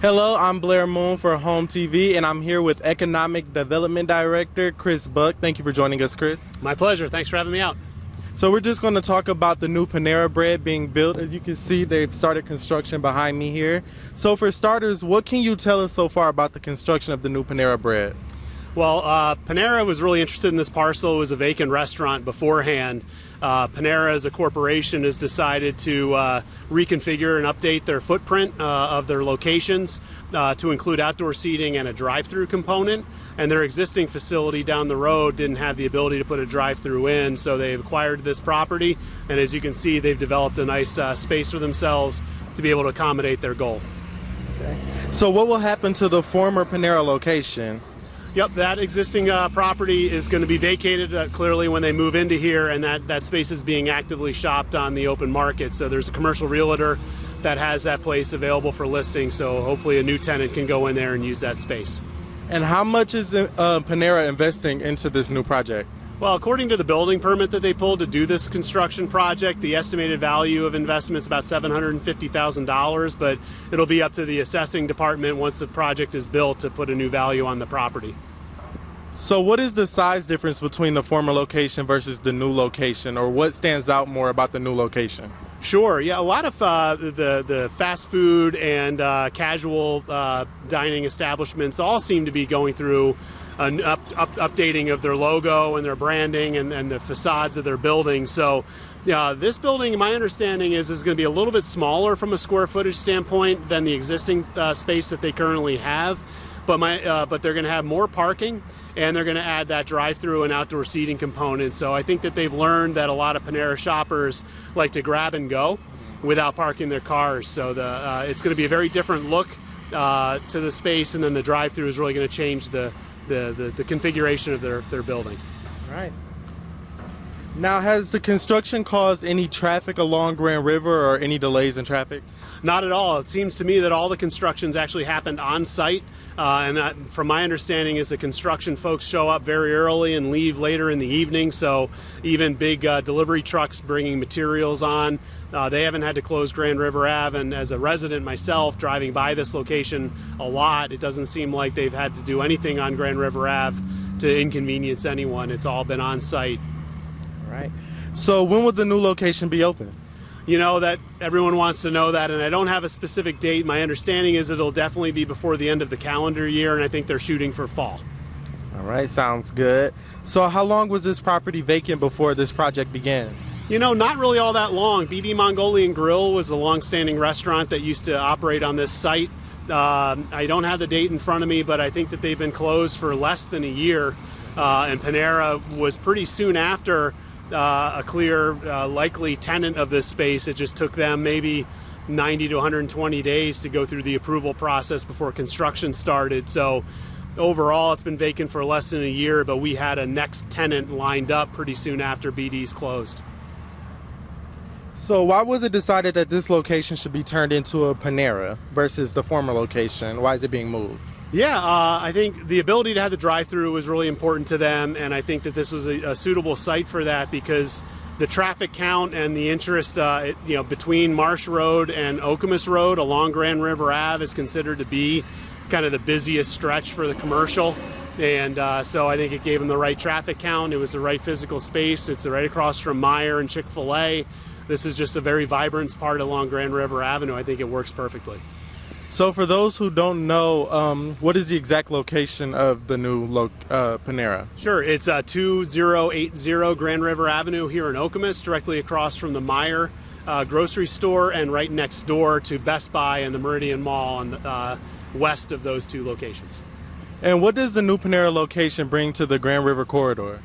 Hello, I'm Blair Moon for HOMTV, and I'm here with Economic Development Director Chris Buck. Thank you for joining us, Chris. My pleasure. Thanks for having me out. So we're just going to talk about the new Panera Bread being built. As you can see, they've started construction behind me here. So for starters, what can you tell us so far about the construction of the new Panera Bread? Well, Panera was really interested in this parcel. It was a vacant restaurant beforehand. Panera as a corporation has decided to reconfigure and update their footprint of their locations to include outdoor seating and a drive-through component. And their existing facility down the road didn't have the ability to put a drive-through in, so they acquired this property. And as you can see, they've developed a nice space for themselves to be able to accommodate their goal. Okay. So what will happen to the former Panera location? Yep, that existing property is going to be vacated clearly when they move into here, and that space is being actively shopped on the open market. So there's a commercial realtor that has that place available for listing, so hopefully a new tenant can go in there and use that space. And how much is Panera investing into this new project? Well, according to the building permit that they pulled to do this construction project, the estimated value of investment is about $750,000, but it'll be up to the assessing department once the project is built to put a new value on the property. So what is the size difference between the former location versus the new location, or what stands out more about the new location? Sure. Yeah, a lot of the fast food and casual dining establishments all seem to be going through an updating of their logo and their branding and the facades of their buildings. So this building, my understanding is going to be a little bit smaller from a square footage standpoint than the existing space that they currently have. But they're going to have more parking, and they're going to add that drive-through and outdoor seating component. So I think that they've learned that a lot of Panera shoppers like to grab and go without parking their cars. So it's going to be a very different look to the space, and then the drive-through is really going to change the configuration of their building. All right. Now, has the construction caused any traffic along Grand River or any delays in traffic? Not at all. It seems to me that all the constructions actually happened on site. From my understanding is the construction folks show up very early and leave later in the evening. So even big delivery trucks bringing materials on, they haven't had to close Grand River Ave. And as a resident myself, driving by this location a lot, it doesn't seem like they've had to do anything on Grand River Ave to inconvenience anyone. It's all been on site. Right. So when will the new location be open? You know, that everyone wants to know that, and I don't have a specific date. My understanding is it'll definitely be before the end of the calendar year, and I think they're shooting for fall. All right, sounds good. So how long was this property vacant before this project began? You know, not really all that long. BD Mongolian Grill was a long-standing restaurant that used to operate on this site. I don't have the date in front of me, but I think that they've been closed for less than a year, and Panera was pretty soon after a clear, likely tenant of this space. It just took them maybe 90 to 120 days to go through the approval process before construction started. So overall, it's been vacant for less than a year, but we had a next tenant lined up pretty soon after BD's closed. So why was it decided that this location should be turned into a Panera versus the former location? Why is it being moved? Yeah, I think the ability to have the drive-through was really important to them, and I think that this was a suitable site for that because the traffic count and the interest between Marsh Road and Okemos Road along Grand River Ave is considered to be kind of the busiest stretch for the commercial. And so I think it gave them the right traffic count. It was the right physical space. It's right across from Meijer and Chick-fil-A. This is just a very vibrant part along Grand River Avenue. I think it works perfectly. So for those who don't know, what is the exact location of the new Panera? Sure, it's 2080 Grand River Avenue here in Okemos, directly across from the Meijer grocery store and right next door to Best Buy and the Meridian Mall on the west of those two locations. And what does the new Panera location bring to the Grand River corridor?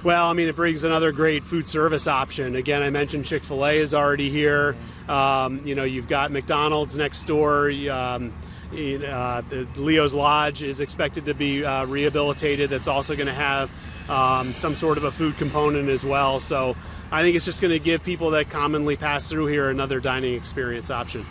Well, I mean, it brings another great food service option. Again, I mentioned Chick-fil-A is already here. You've got McDonald's next door. Leo's Lodge is expected to be rehabilitated. That's also going to have some sort of a food component as well. So I think it's just going to give people that commonly pass through here another dining experience option.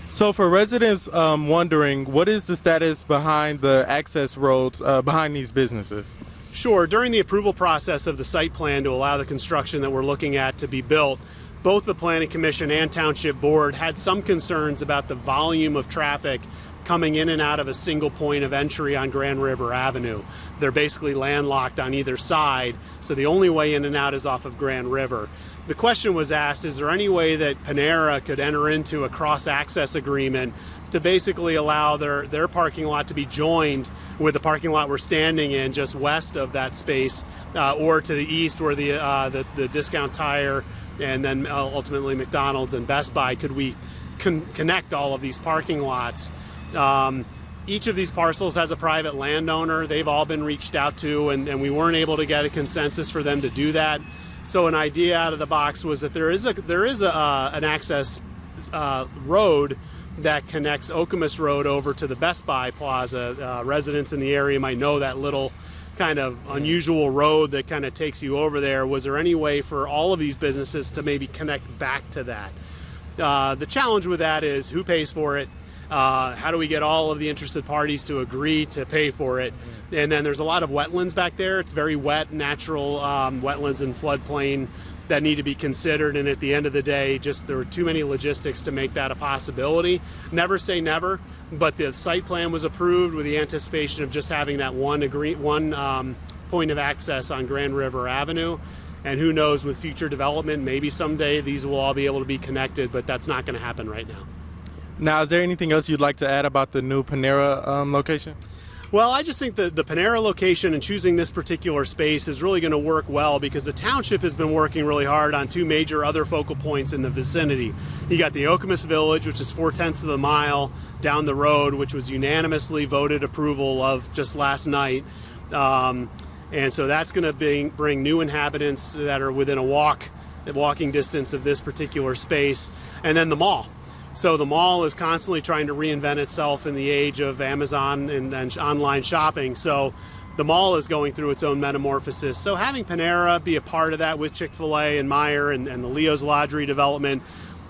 So for residents wondering, what is the status behind the access roads behind these businesses? Sure. During the approval process of the site plan to allow the construction that we're looking at to be built, both the Planning Commission and Township Board had some concerns about the volume of traffic coming in and out of a single point of entry on Grand River Avenue. They're basically landlocked on either side, so the only way in and out is off of Grand River. The question was asked, is there any way that Panera could enter into a cross-access agreement to basically allow their parking lot to be joined with the parking lot we're standing in just west of that space, or to the east where the Discount Tire and then ultimately McDonald's and Best Buy? Could we connect all of these parking lots? Each of these parcels has a private landowner. They've all been reached out to, and we weren't able to get a consensus for them to do that. So an idea out of the box was that there is an access road that connects Okemos Road over to the Best Buy Plaza. Residents in the area might know that little kind of unusual road that kind of takes you over there. Was there any way for all of these businesses to maybe connect back to that? The challenge with that is who pays for it? How do we get all of the interested parties to agree to pay for it? And then there's a lot of wetlands back there. It's very wet, natural wetlands and floodplain that need to be considered. And at the end of the day, just there were too many logistics to make that a possibility. Never say never, but the site plan was approved with the anticipation of just having that one point of access on Grand River Avenue. And who knows, with future development, maybe someday these will all be able to be connected, but that's not going to happen right now. Now, is there anything else you'd like to add about the new Panera location? Well, I just think that the Panera location and choosing this particular space is really going to work well because the township has been working really hard on two major other focal points in the vicinity. You got the Okemos Village, which is 4/10 of a mile down the road, which was unanimously voted approval of just last night. And so that's going to bring new inhabitants that are within a walking distance of this particular space. And then the mall. So the mall is constantly trying to reinvent itself in the age of Amazon and online shopping. So the mall is going through its own metamorphosis. So having Panera be a part of that with Chick-fil-A and Meijer and the Leo's Lodge redevelopment,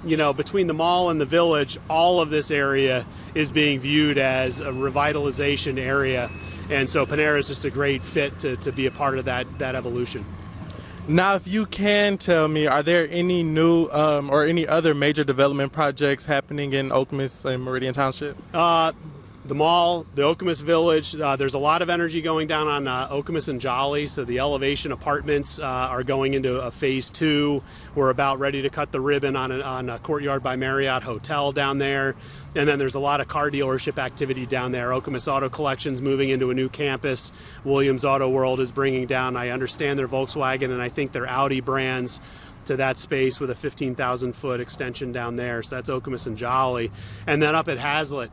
you know, between the mall and the village, all of this area is being viewed as a revitalization area. And so Panera is just a great fit to be a part of that evolution. Now, if you can tell me, are there any new or any other major development projects happening in Okemos and Meridian Township? The mall, the Okemos Village, there's a lot of energy going down on Okemos and Jolly, so the elevation apartments are going into a phase 2. We're about ready to cut the ribbon on a Courtyard by Marriott hotel down there. And then there's a lot of car dealership activity down there. Okemos Auto Collection's moving into a new campus. Williams Auto World is bringing down, I understand, their Volkswagen and I think their Audi brands to that space with a 15,000-foot extension down there. So that's Okemos and Jolly. And then up at Hazlitt,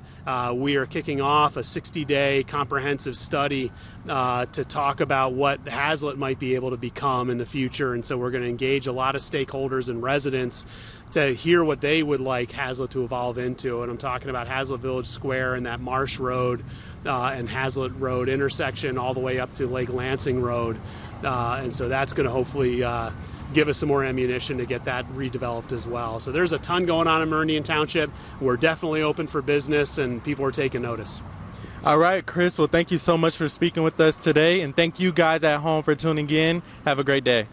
we are kicking off a 60-day comprehensive study to talk about what Hazlitt might be able to become in the future. And so we're going to engage a lot of stakeholders and residents to hear what they would like Hazlitt to evolve into. And I'm talking about Hazlitt Village Square and that Marsh Road and Hazlitt Road intersection all the way up to Lake Lansing Road. And so that's going to hopefully give us some more ammunition to get that redeveloped as well. So there's a ton going on in Meridian Township. We're definitely open for business and people are taking notice. All right, Chris. Well, thank you so much for speaking with us today. And thank you guys at home for tuning in. Have a great day.